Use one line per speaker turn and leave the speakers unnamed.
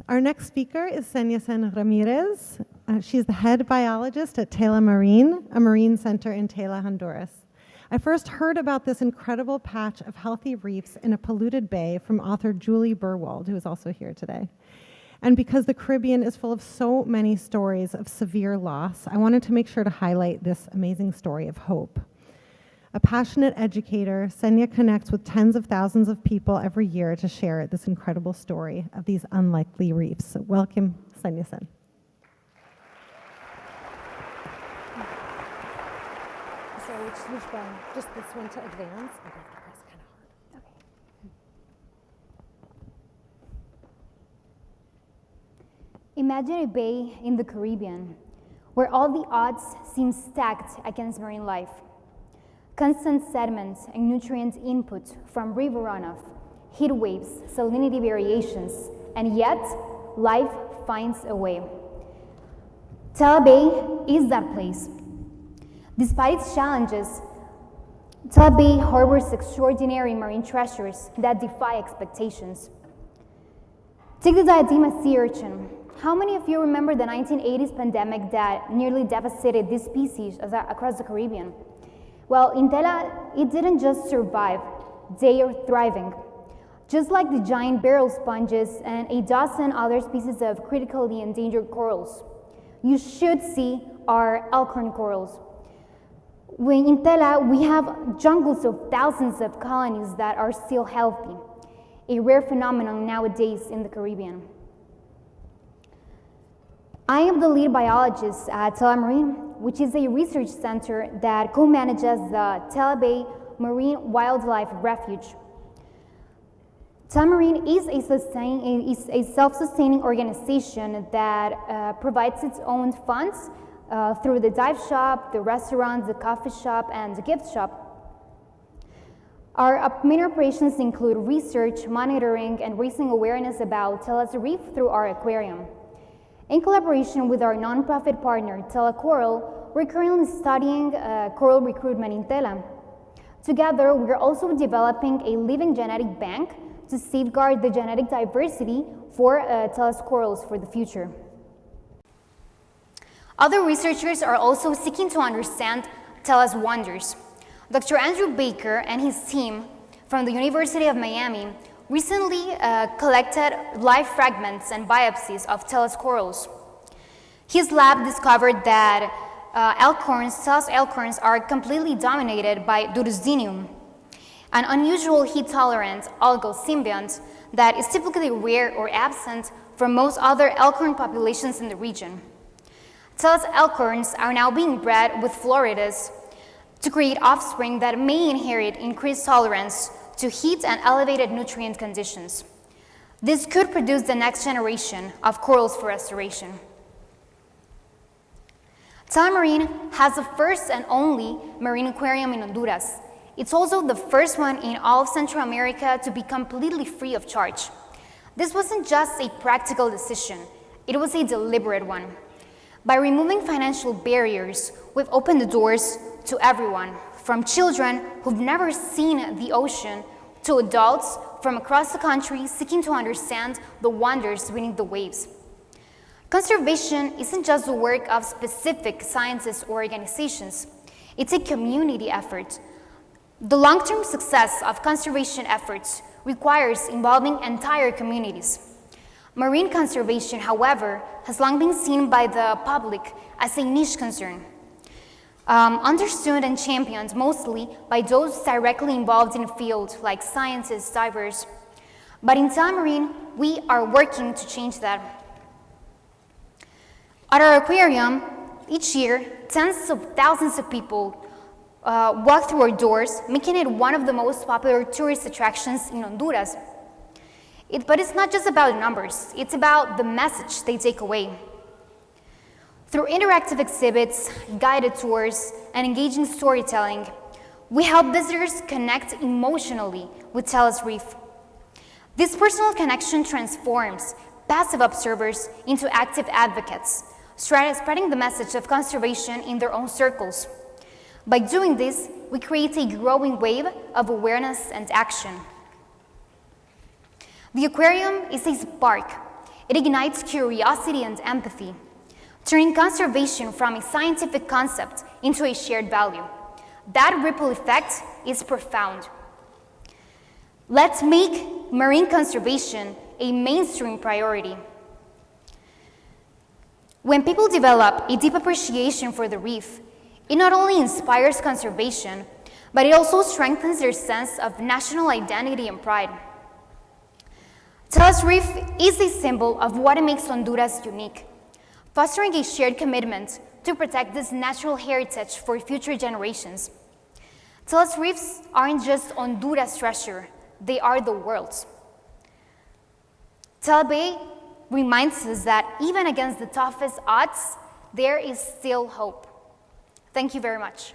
Our next speaker is Senyasen Ramirez. She's the head biologist at Tela Marine, a marine center in Tela, Honduras. I first heard about this incredible patch of healthy reefs in a polluted bay from author Julie Burwald, who is also here today. And because the Caribbean is full of so many stories of severe loss, I wanted to make sure to highlight this amazing story of hope. A passionate educator, Senya connects with tens of thousands of people every year to share this incredible story of these unlikely reefs. So welcome, Senyasen. So which one? Just this one to advance? Okay, that's kind of hard.
Okay. Imagine a bay in the Caribbean where all the odds seem stacked against marine life. Constant sediment and nutrient input from river runoff, heat waves, salinity variations, and yet life finds a way. Tela Bay is that place. Despite its challenges, Tela Bay harbors extraordinary marine treasures that defy expectations. Take the diadema sea urchin. How many of you remember the 1980s pandemic that nearly devastated this species across the Caribbean? Well, in Tela, it didn't just survive, they are thriving. Just like the giant barrel sponges and a dozen other species of critically endangered corals. You should see our elkhorn corals. In Tela, we have jungles of thousands of colonies that are still healthy, a rare phenomenon nowadays in the Caribbean. I am the lead biologist at Tela Marine, which is a research center that co-manages the Tela Bay Marine Wildlife Refuge. Tela Marine is a self-sustaining organization that provides its own funds through the dive shop, the restaurant, the coffee shop, and the gift shop. Our main operations include research, monitoring, and raising awareness about Tela's reef through our aquarium. In collaboration with our nonprofit partner, Tela Coral, we're currently studying coral recruitment in Tela. Together, we're also developing a living genetic bank to safeguard the genetic diversity for Tela's corals for the future. Other researchers are also seeking to understand Tela's wonders. Dr. Andrew Baker and his team from the University of Miami recently collected live fragments and biopsies of Tela's corals. His lab discovered that Tela's elkhorns are completely dominated by Durusdinium, an unusual heat-tolerant algal symbiont that is typically rare or absent from most other elkhorn populations in the region. Tela's elkhorns are now being bred with Floridas to create offspring that may inherit increased tolerance to heat and elevated nutrient conditions. This could produce the next generation of corals for restoration. Tela Marine has the first and only marine aquarium in Honduras. It's also the first one in all of Central America to be completely free of charge. This wasn't just a practical decision, it was a deliberate one. By removing financial barriers, we've opened the doors to everyone, from children who've never seen the ocean to adults from across the country seeking to understand the wonders beneath the waves. Conservation isn't just the work of specific scientists or organizations, it's a community effort. The long-term success of conservation efforts requires involving entire communities. Marine conservation, however, has long been seen by the public as a niche concern. Understood and championed mostly by those directly involved in the field, like scientists, divers. But in Tela Marine, we are working to change that. At our aquarium, each year, tens of thousands of people walk through our doors, making it one of the most popular tourist attractions in Honduras. But it's not just about numbers, it's about the message they take away. Through interactive exhibits, guided tours, and engaging storytelling, we help visitors connect emotionally with Tela's reef. This personal connection transforms passive observers into active advocates, spreading the message of conservation in their own circles. By doing this, we create a growing wave of awareness and action. The aquarium is a spark, It ignites curiosity and empathy, turning conservation from a scientific concept into a shared value. That ripple effect is profound. Let's make marine conservation a mainstream priority. When people develop a deep appreciation for the reef, it not only inspires conservation, but it also strengthens their sense of national identity and pride. Tela's Reef is a symbol of what makes Honduras unique, fostering a shared commitment to protect this natural heritage for future generations. Tela's reefs aren't just Honduras' treasure, they are the world's. Tela Bay reminds us that even against the toughest odds, there is still hope. Thank you very much.